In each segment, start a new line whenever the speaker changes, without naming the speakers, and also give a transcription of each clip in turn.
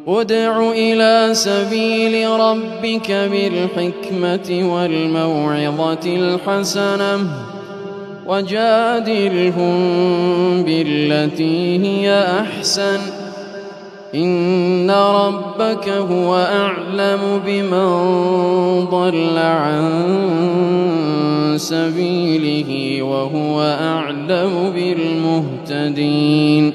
ادع إلى سبيل ربك بالحكمة والموعظة الحسنة وجادلهم بالتي هي أحسن إن ربك هو أعلم بمن ضل عن سبيله وهو أعلم بالمهتدين.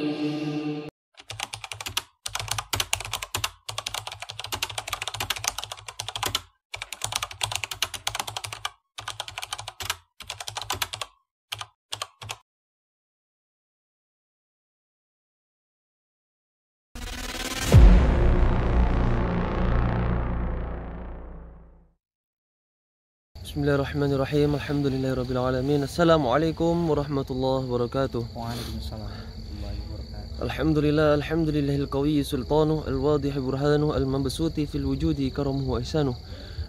Bismillahirrahmanirrahim. Alhamdulillahirrabbilalamin. Assalamualaikum warahmatullahi wabarakatuh.
Waalaikumsalam warahmatullahi wabarakatuh.
Alhamdulillahil qawiyyi sultanuh al-wadih burhanuh al-mabsuti fil wujudi karamuhu wa ihsanuh.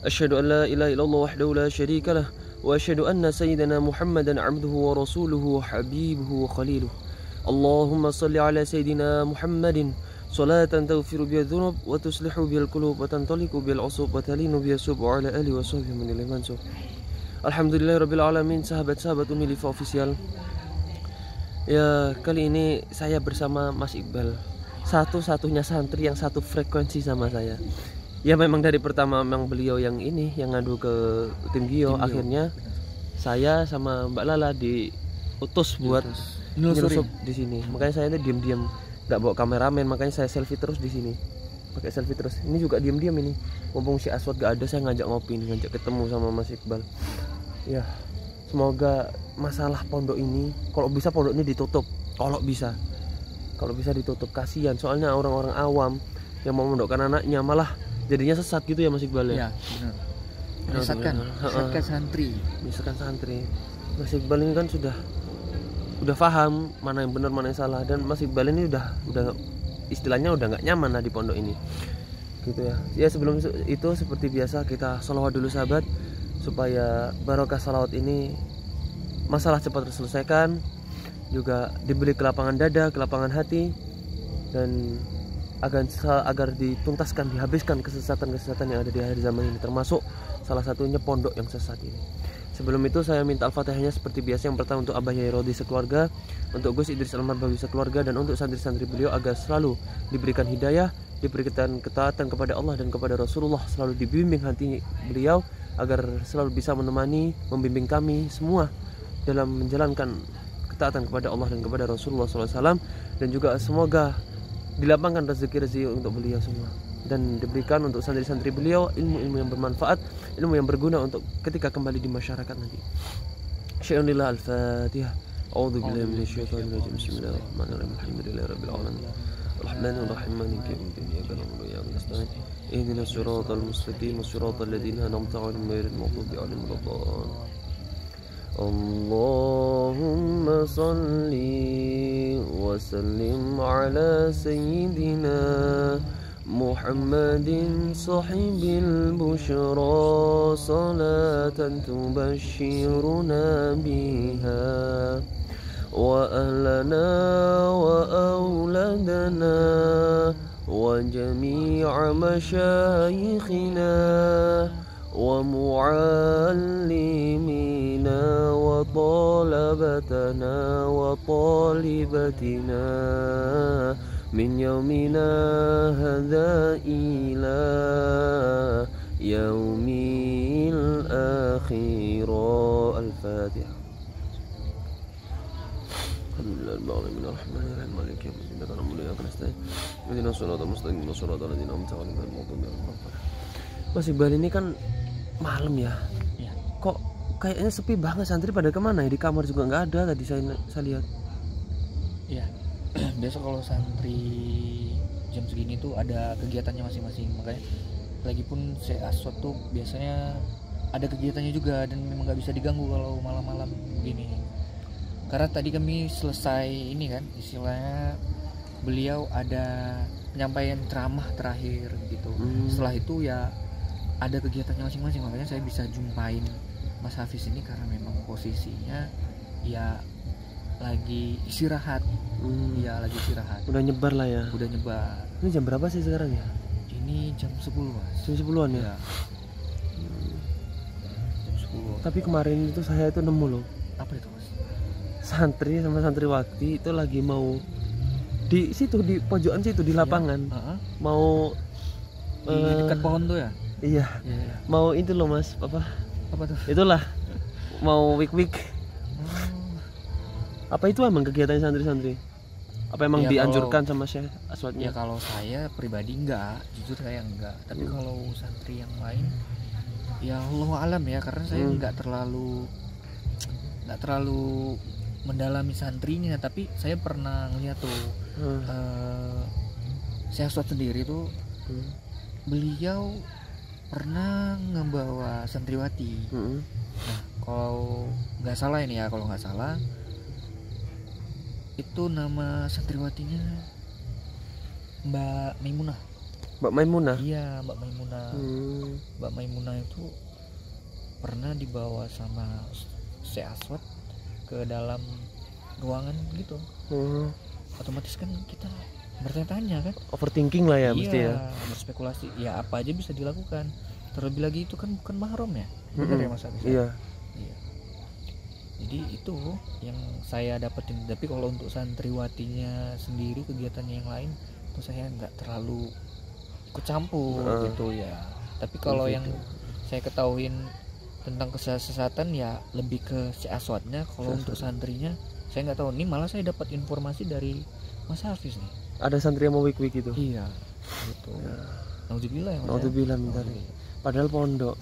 Asyhadu an la ilaha illallah wahdahu la syarika lah wa asyhadu anna sayyidana Muhammadan abduhu wa rasuluhu wa habibuhu wa khaliluh. Allahumma salli ala sayyidina Muhammadin salatan taghfiru biha dzunub wa tuslihu bihal qulub wa tantaliqu bihal usub wa talinu biha sub wa ala alihi wa sahbihi min ilal mansub. Alhamdulillahirabbil alamin. Sahabat-sahabat Umi Liva Official. Ya, kali ini saya bersama Mas Iqbal, satu-satunya santri yang satu frekuensi sama saya. Ya memang dari pertama memang beliau yang ini yang ngadu ke tim Gio, akhirnya saya sama Mbak Lala diutus buat nyelusup di sini. Makanya saya ini diam-diam, nggak bawa kameramen, makanya saya selfie terus di sini, pakai selfie terus. Ini juga diam-diam ini, mumpung si Aswad gak ada, saya ngajak ngopi nih, ngajak ketemu sama Mas Iqbal. Ya, semoga masalah pondok ini, kalau bisa pondok ini ditutup, kalau bisa ditutup, kasihan. Soalnya orang-orang awam yang mau mendokkan anaknya malah jadinya sesat gitu ya Mas Iqbal ya.
Iya, benar. Menyesatkan santri. Mas Iqbal ini kan sudah paham mana yang benar mana yang salah, dan Mas Iqbal ini udah istilahnya udah nggak nyaman lah di pondok ini gitu ya. Ya sebelum itu seperti biasa kita sholawat dulu sahabat, supaya barokah sholawat ini masalah cepat terselesaikan, juga diberi kelapangan dada, kelapangan hati, dan agar dituntaskan, dihabiskan kesesatan-kesesatan yang ada di akhir zaman ini, termasuk salah satunya pondok yang sesat ini. Sebelum itu saya minta Al-Fatihahnya seperti biasa. Yang pertama untuk Abah Yai Rodi sekeluarga, untuk Gus Idris Almarbawi sekeluarga, dan untuk santri-santri beliau agar selalu diberikan hidayah, diberikan ketaatan kepada Allah dan kepada Rasulullah, selalu dibimbing hati beliau agar selalu bisa menemani, membimbing kami semua dalam menjalankan ketaatan kepada Allah dan kepada Rasulullah SAW. Dan juga semoga dilapangkan rezeki-rezeki untuk beliau semua, dan diberikan untuk santri-santri beliau ilmu-ilmu yang bermanfaat, ilmu yang berguna untuk ketika kembali di masyarakat nanti. Syai'unillah. Al-Fatihah. A'udzubillahi minasyaitonir rajim. Bismillahirrahmanirrahim. Alhamdulillahirabbil alamin. Arrahmanir rahim. Maliki yaumiddin. Iyyaka na'budu wa iyyaka nasta'in. Ihdinas siratal mustaqim. Shiratal ladzina an'amta 'alaihim ghairil maghdubi 'alaihim waladdallin. Allahumma salli wa sallim ala sayyidina Muhammadin sahibil bushra, salatan tubashiruna biha wa ahlana wa auladana wa jami'a masyayikhina wa muallimina wa talabatana wa talibatina min yaumina hadza ila yaumil akhirah. Al-Fatihah. Alhamdulillahirabbil alamin. Maliki yaumiddin. Iyyaka na'budu wa iyyaka nasta'in. Ihdinas siratal mustaqim. Shiratal ladzina an'amta 'alaihim ghairil maghdubi 'alaihim waladdallin. Mas Iqbal, ini kan malam ya. Kok kayaknya sepi banget, santri pada kemana ya? Di kamar juga nggak ada tadi saya lihat. Iya. Biasa kalau santri jam segini tuh ada kegiatannya masing-masing, makanya lagipun saya Aswad tuh biasanya ada kegiatannya juga, dan memang nggak bisa diganggu kalau malam-malam begini. Karena tadi kami selesai ini kan, istilahnya beliau ada penyampaian ceramah terakhir gitu. Setelah itu ya ada kegiatannya masing-masing, makanya saya bisa jumpain Mas Hafiz ini karena memang posisinya ya lagi istirahat. Ya lagi istirahat.
Udah nyebar lah ya.
Udah nyebar.
Ini jam berapa sih sekarang ya?
Ini jam 10 Mas.
Jam 10-an ya?
Iya. Jam 10.
Tapi kemarin itu saya itu nemu loh.
Apa itu Mas?
Santri sama santriwati itu lagi mau di situ, di pojokan situ, di lapangan.
Heeh.
Mau
Di dekat pohon tuh ya?
iya.
Iya.
Mau itu loh Mas, apa?
Apa tuh?
Itulah. Mau wik-wik.
Oh.
Apa itu emang kegiatan santri-santri? Apa emang
Ya,
dianjurkan sama Syekh Aswadnya?
Ya kalau saya pribadi enggak, jujur saya enggak. Tapi kalau santri yang lain, ya Allah alam ya, karena saya enggak terlalu mendalami santrinya. Tapi saya pernah ngeliat tuh, Syekh Aswad sendiri tuh, beliau pernah ngebawa santriwati. Nah kalau nggak salah ini ya, kalau nggak salah itu nama santriwatinya Mbak Maimunah.
Mbak Maimunah?
Iya, Mbak Maimunah. Mbak Maimunah itu pernah dibawa sama Syekh Aswad ke dalam ruangan gitu. Otomatis kan kita bertanya-tanya kan,
overthinking lah ya, mesti ya.
berspekulasi, ya apa aja bisa dilakukan. Terlebih lagi itu kan bukan mahram ya, benar ya Mas Agus?
Iya.
Jadi itu yang saya dapetin. Tapi kalau untuk santriwatinya sendiri, kegiatannya yang lain itu saya nggak terlalu ikut campur gitu ya. Tapi kalau yang saya ketahuin tentang kesesatan ya lebih ke si Aswadnya. Kalau untuk santrinya saya nggak tahu. Nih malah saya dapat informasi dari Mas Hafiz nih.
Ada santri yang mau wik-wik itu?
Iya gitu ya. Nauzubillah ya Mas.
Nauzubillah minta. Padahal pondok.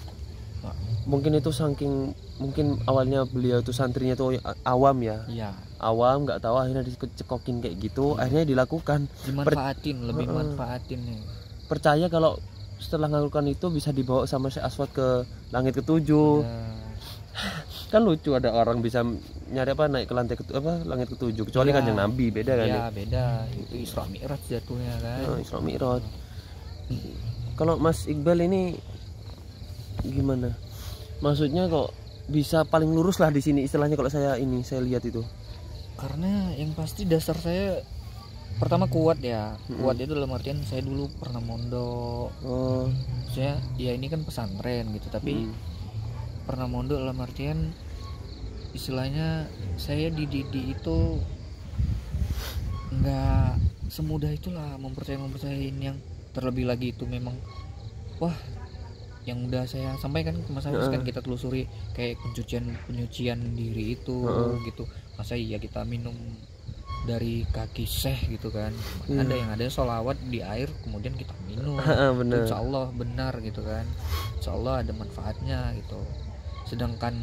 Mungkin itu saking, mungkin awalnya beliau itu santrinya tuh awam ya.
Iya.
Awam, nggak tahu, akhirnya dicekokin kayak gitu. Akhirnya dilakukan.
Dimanfaatin, lebih manfaatin nih.
Percaya kalau setelah melakukan itu bisa dibawa sama Syekh Aswad ke langit ketujuh. Kan lucu ada orang bisa nyari apa, naik ke lantai langit ketujuh, kecuali Kanjeng Nabi, beda kan?
Iya beda, itu Isra Mi'raj jatuhnya kan.
Isra Mi'raj. Kalau Mas Iqbal ini gimana? Maksudnya kok bisa paling lurus lah di sini istilahnya kalau saya lihat itu.
Karena yang pasti dasar saya pertama kuat ya. Kuat itu dalam artian saya dulu pernah mondok. Saya ya ini kan pesantren gitu, tapi pernah mondok dalam artian istilahnya saya dididik itu nggak semudah itulah mempercayain yang terlebih lagi itu memang wah, yang udah saya sampaikan ke Mas Hafiz kan, kita telusuri kayak penyucian diri itu gitu. Masa iya kita minum dari kaki syekh gitu kan? Ada yang ada sholawat di air kemudian kita minum. Insya Allah benar gitu kan? Insya Allah ada manfaatnya gitu. Sedangkan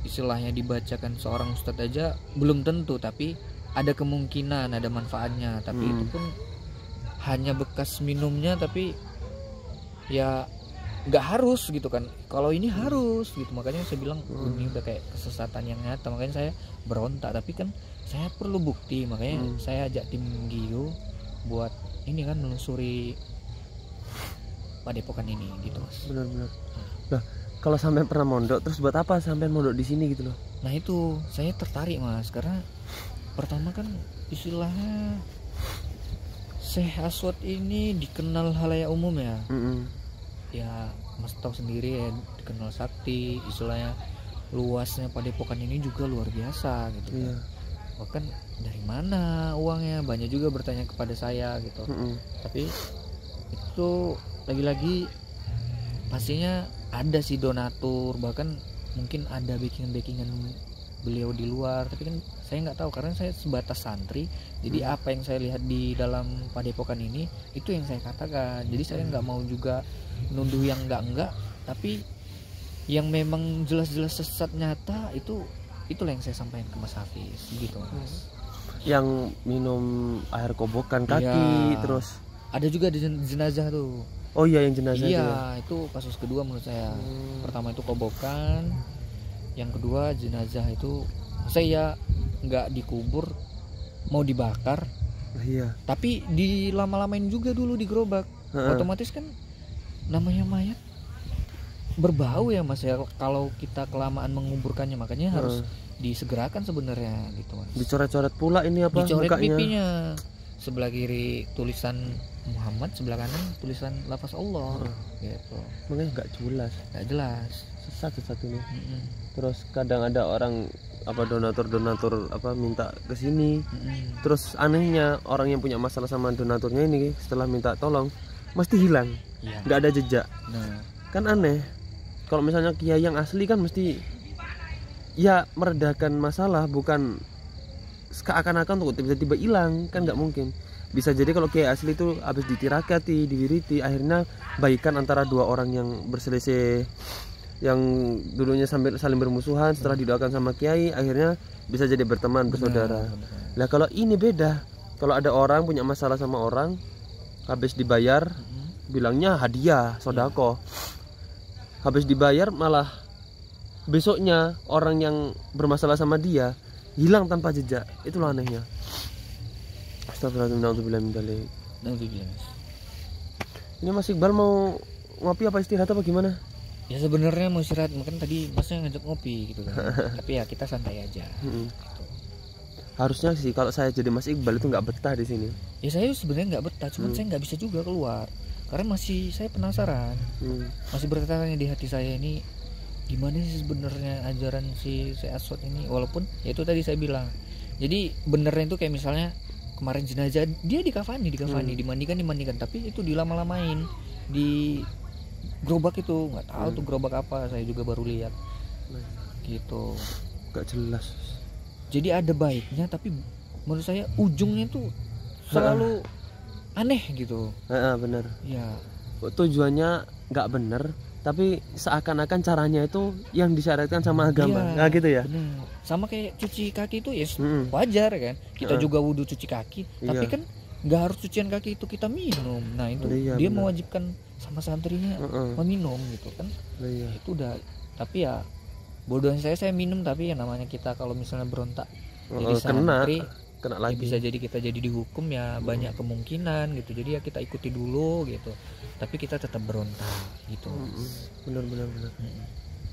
istilahnya dibacakan seorang ustadz aja belum tentu, tapi ada kemungkinan ada manfaatnya. Tapi itu pun hanya bekas minumnya, tapi ya nggak harus gitu kan. Kalau ini harus gitu, makanya saya bilang ini udah kayak kesesatan yang nyata. Makanya saya berontak, tapi kan saya perlu bukti. Makanya saya ajak tim Gio buat ini kan menelusuri padepokan ini gitu Mas.
Benar-benar. Nah, kalau sampai pernah mondok, terus buat apa sampai mondok di sini gitu loh?
Nah itu saya tertarik Mas, karena pertama kan istilahnya Syekh Aswad ini dikenal halayak umum ya. Ya Mas tahu sendiri ya, dikenal sakti, istilahnya luasnya padepokan ini juga luar biasa gitu kan. Bahkan dari mana uangnya, banyak juga bertanya kepada saya gitu. Tapi itu lagi-lagi pastinya ada sih donatur, bahkan mungkin ada backingan beliau di luar, tapi kan saya nggak tahu karena saya sebatas santri. Jadi apa yang saya lihat di dalam padepokan ini itu yang saya katakan. Jadi saya nggak mau juga nuduh yang enggak, tapi yang memang jelas-jelas sesat nyata itulah yang saya sampaikan ke Mas Hafiz gitu Mas.
Yang minum air kobokan kaki, terus
ada juga di jenazah tuh.
Oh iya, yang jenazah
itu kasus kedua menurut saya. Pertama itu kobokan, yang kedua jenazah itu saya nggak dikubur, mau dibakar. Tapi dilama-lamain juga dulu di gerobak. Otomatis kan namanya mayat berbau ya Mas ya, kalau kita kelamaan menguburkannya, makanya harus disegerakan sebenarnya gitu Mas.
Dicoret-coret pula ini apa?
Dicoret
mukanya.
pipinya.
sebelah kiri tulisan Muhammad, sebelah kanan tulisan lafaz Allah. Gitu.
Makanya nggak
jelas.
Sesat ini. Terus kadang ada orang donatur minta ke sini. Terus anehnya orang yang punya masalah sama donaturnya ini setelah minta tolong mesti hilang. Nggak ada jejak. Kan aneh. Kalau misalnya kiai yang asli kan mesti ya meredakan masalah, bukan seakan-akan tuh tiba-tiba hilang, kan nggak mungkin. Bisa jadi kalau kiai asli itu habis ditirakati, diwiriti, akhirnya baikan antara dua orang yang berselisih, yang dulunya sambil saling bermusuhan, setelah didoakan sama kiai akhirnya bisa jadi berteman, bersaudara. Nah kalau ini beda, kalau ada orang punya masalah sama orang, habis dibayar bilangnya hadiah, sodako, habis dibayar malah besoknya orang yang bermasalah sama dia hilang tanpa jejak. Itulah anehnya. Astagfirullahaladzim. Ini Mas Iqbal mau ngopi apa istirahat apa gimana?
Ya sebenarnya mau istirahat, mungkin tadi Masnya ngajak ngopi gitu kan. Tapi ya kita santai aja. Gitu.
Harusnya sih kalau saya jadi Mas Iqbal itu nggak betah di sini.
Ya saya sebenarnya nggak betah, cuman saya nggak bisa juga keluar karena saya penasaran. Masih bertanya di hati saya ini, gimana sih sebenarnya ajaran si Aswad ini, walaupun ya itu tadi saya bilang. Jadi benernya itu kayak misalnya kemarin jenazah dia dikafani, dimandikan, tapi itu dilama-lamain di gerobak itu, nggak tahu tuh gerobak apa, saya juga baru lihat. Gitu.
Gak jelas.
Jadi ada baiknya, tapi menurut saya ujungnya tuh selalu aneh gitu.
Bener.
Ya.
Tujuannya nggak bener, tapi seakan-akan caranya itu yang disyaratkan sama agama. Nah gitu ya.
Bener. Sama kayak cuci kaki itu ya wajar kan. Kita juga wudhu cuci kaki, tapi kan nggak harus cucian kaki itu kita minum. Nah itu dia mewajibkan sama santrinya meminum gitu kan. Itu udah. Tapi ya bodohnya saya minum, tapi ya namanya kita kalau misalnya berontak jadi santri
kena lagi.
Ya bisa jadi kita jadi dihukum ya, banyak kemungkinan gitu. Jadi ya kita ikuti dulu gitu, tapi kita tetap berontak gitu.
Bener.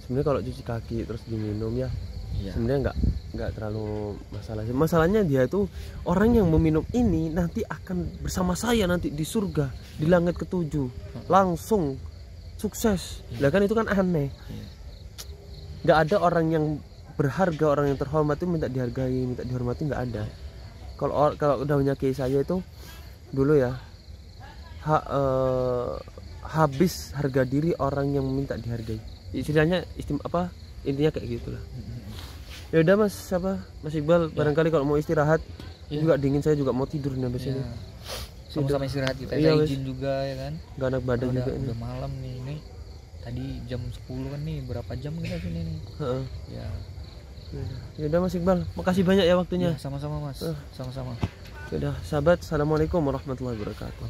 Sebenarnya kalau cuci kaki terus diminum ya sebenarnya nggak terlalu masalah. Masalahnya dia itu orang yang meminum ini nanti akan bersama saya nanti di surga, di langit ketujuh, langsung sukses. Lah kan itu kan aneh. Nggak ada orang yang berharga, orang yang terhormat itu minta dihargai, minta dihormati, nggak ada. Kalau daunnya kiai saya itu dulu ya habis harga diri orang yang minta dihargai. Istilahnya intinya kayak gitulah. Ya udah Mas Iqbal, barangkali kalau mau istirahat juga dingin, saya juga mau tidur nih habis ini.
Sama-sama istirahat kita. Izin juga ya kan.
Gak enak badan juga ini.
Udah malam nih ini. Tadi jam 10 kan nih, berapa jam kita sini nih?
Ya udah Mas Iqbal, makasih banyak ya waktunya.
Sama-sama Mas. Sama-sama.
Ya udah sahabat, assalamualaikum warahmatullahi wabarakatuh.